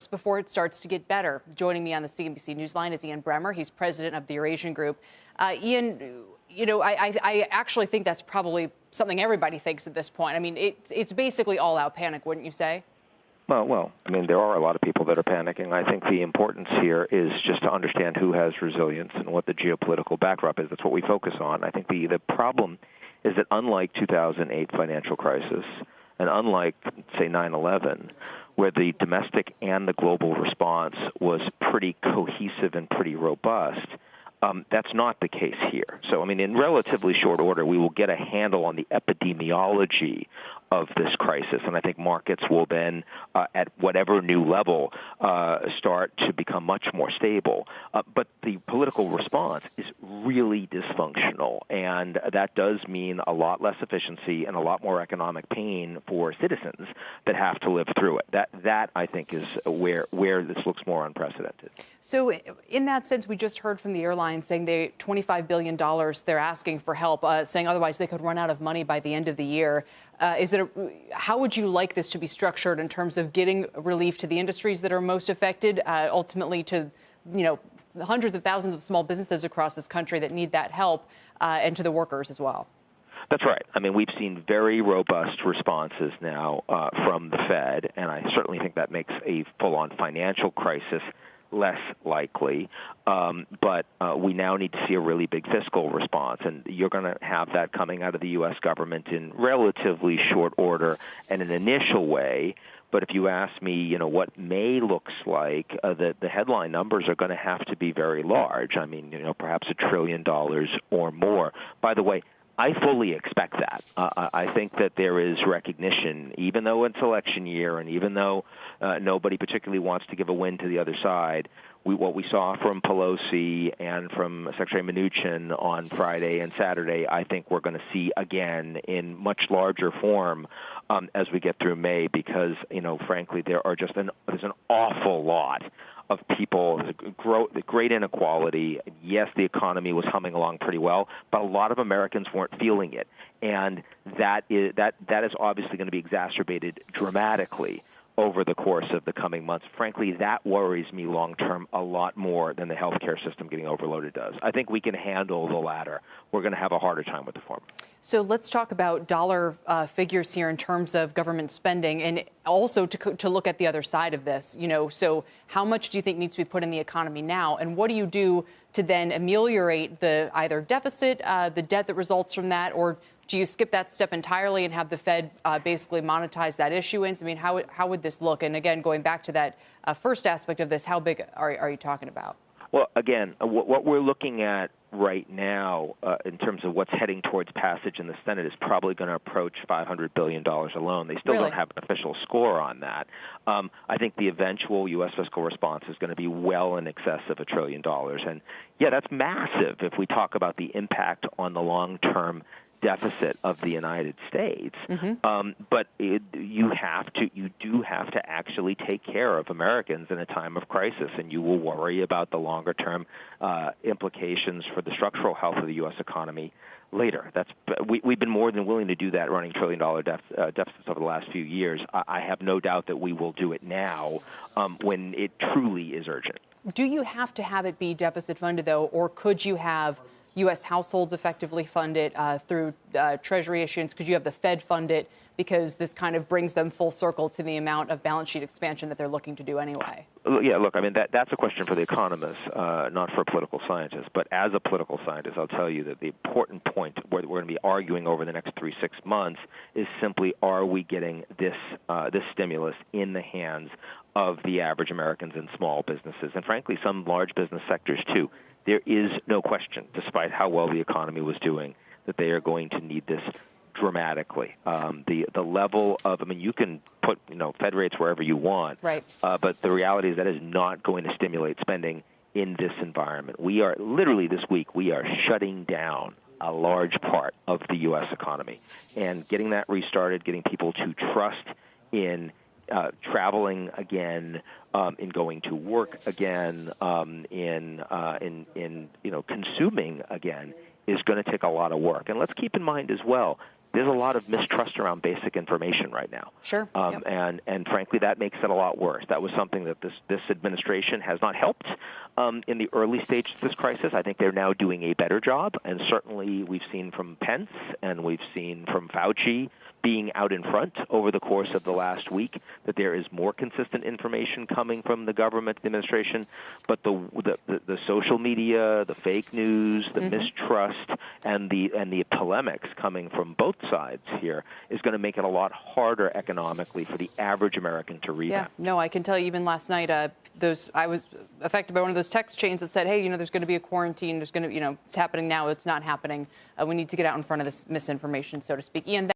before it starts to get better. Joining me on the CNBC Newsline is Ian Bremmer. He's president of the Eurasia Group. Ian, I actually think that's probably something everybody thinks at this point. I mean, it's basically all-out panic, wouldn't you say? Well, I mean, there are a lot of people that are panicking. I think the importance here is just to understand who has resilience and what the geopolitical backdrop is. That's what we focus on. I think the problem is that unlike 2008 financial crisis and unlike, say, 9/11, where the domestic and the global response was pretty cohesive and pretty robust, that's not the case here. So, I mean, in relatively short order, we will get a handle on the epidemiology of this crisis, and I think markets will then, at whatever new level, start to become much more stable. But the political response is really dysfunctional, and that does mean a lot less efficiency and a lot more economic pain for citizens that have to live through it. That I think, is where this looks more unprecedented. So in that sense, we just heard from the airlines saying they $25 billion they're asking for help, saying otherwise they could run out of money by the end of the year. How would you like this to be structured in terms of getting relief to the industries that are most affected, ultimately to, hundreds of thousands of small businesses across this country that need that help, and to the workers as well? That's right. I mean, we've seen very robust responses now from the Fed, and I certainly think that makes a full-on financial crisis less likely, but we now need to see a really big fiscal response, and you're going to have that coming out of the U.S. government in relatively short order and an initial way. But if you ask me, what May looks like, the headline numbers are going to have to be very large. I mean, perhaps $1 trillion or more. By the way, I fully expect that. I think that there is recognition, even though it's election year and even though nobody particularly wants to give a win to the other side, what we saw from Pelosi and from Secretary Mnuchin on Friday and Saturday, I think we're going to see again in much larger form as we get through May because, frankly, there's an awful lot of people, the great inequality. Yes, the economy was humming along pretty well, but a lot of Americans weren't feeling it, and that is obviously going to be exacerbated dramatically over the course of the coming months. Frankly, that worries me long-term a lot more than the healthcare system getting overloaded does. I think we can handle the latter. We're going to have a harder time with the former. So let's talk about dollar figures here in terms of government spending, and also to look at the other side of this. So how much do you think needs to be put in the economy now, and what do you do to then ameliorate the either deficit, the debt that results from that, or do you skip that step entirely and have the Fed basically monetize that issuance? I mean, how would this look? And again, going back to that first aspect of this, how big are you talking about? Well, again, what we're looking at right now in terms of what's heading towards passage in the Senate is probably going to approach $500 billion alone. They still don't have an official score on that. I think the eventual U.S. fiscal response is going to be well in excess of $1 trillion. And, yeah, that's massive if we talk about the impact on the long-term deficit of the United States. Mm-hmm. But you do have to actually take care of Americans in a time of crisis, and you will worry about the longer-term implications for the structural health of the U.S. economy later. We've been more than willing to do that, running trillion-dollar deficits over the last few years. I have no doubt that we will do it now when it truly is urgent. Do you have to have it be deficit funded, though, or could you have U.S. households effectively fund it through Treasury issuance? Could you have the Fed fund it? Because this kind of brings them full circle to the amount of balance sheet expansion that they're looking to do anyway. Yeah, look, I mean, that's a question for the economists, not for political scientists. But as a political scientist, I'll tell you that the important point where we're going to be arguing over the next 3-6 months is simply, are we getting this stimulus in the hands of the average Americans and small businesses, and frankly, some large business sectors, too. There is no question, despite how well the economy was doing, that they are going to need this dramatically. The level of, I mean, you can put Fed rates wherever you want, right? But the reality is that is not going to stimulate spending in this environment. We are literally this week shutting down a large part of the U.S. economy, and getting that restarted, getting people to trust in traveling again, in going to work again, in consuming again, is going to take a lot of work. And let's keep in mind as well, there's a lot of mistrust around basic information right now. Sure. Yep. And frankly, that makes it a lot worse. That was something that this administration has not helped in the early stages of this crisis. I think they're now doing a better job, and certainly we've seen from Pence and we've seen from Fauci being out in front over the course of the last week that there is more consistent information coming from the government administration. But the social media, the fake news, the mistrust, and the polemics coming from both sides here is going to make it a lot harder economically for the average American to rebound. Yeah, no, I can tell you even last night, I was affected by one of those text chains that said, hey, there's going to be a quarantine. There's going to, it's happening now. It's not happening. We need to get out in front of this misinformation, so to speak. Ian,